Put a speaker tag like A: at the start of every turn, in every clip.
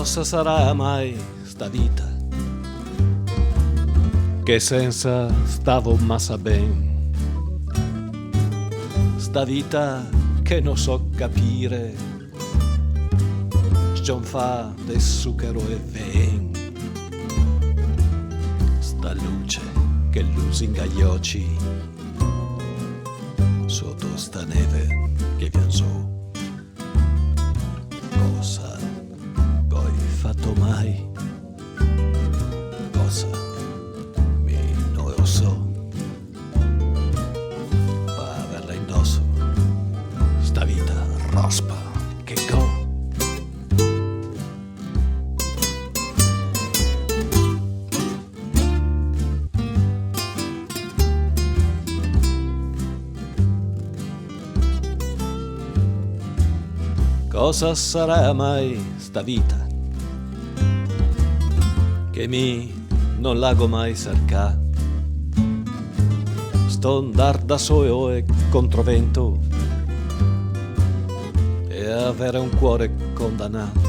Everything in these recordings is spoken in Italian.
A: Cosa sarà mai sta vita? Che senza stavo massa ben? Sta vita che non so capire, John fa de zucchero e ven. Sta luce che lusinga gli occhi sotto sta neve che vien su. Cosa hai fatto mai? Cosa mi non lo so. Per averla indosso sta vita rospa che go. Cosa sarà mai sta vita che mi non l'ago mai cercà? Sto andar da solo e controvento e avere un cuore condannato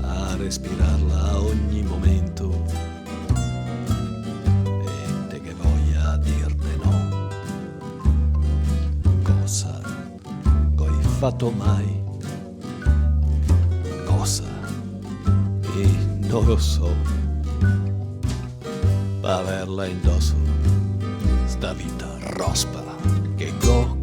A: a respirarla a ogni momento e te che voglia dirte no. Cosa fatto mai? Cosa? E non lo so. Per averla indosso sta vita rospa che go.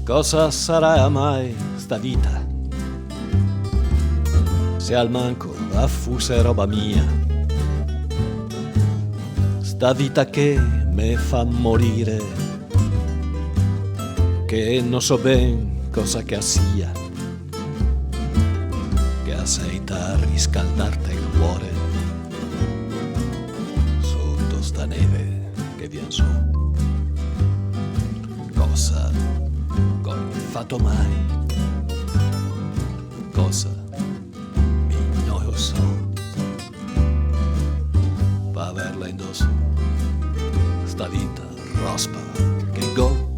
A: Cosa sarà mai sta vita se al manco affuse roba mia? Sta vita che me fa morire, che non so ben cosa che sia, che aceita a riscaldarte il cuore sotto sta neve che vien su. Cosa fatto mai? Cosa mi non lo so. Per averla indosso sta vita rospa che go.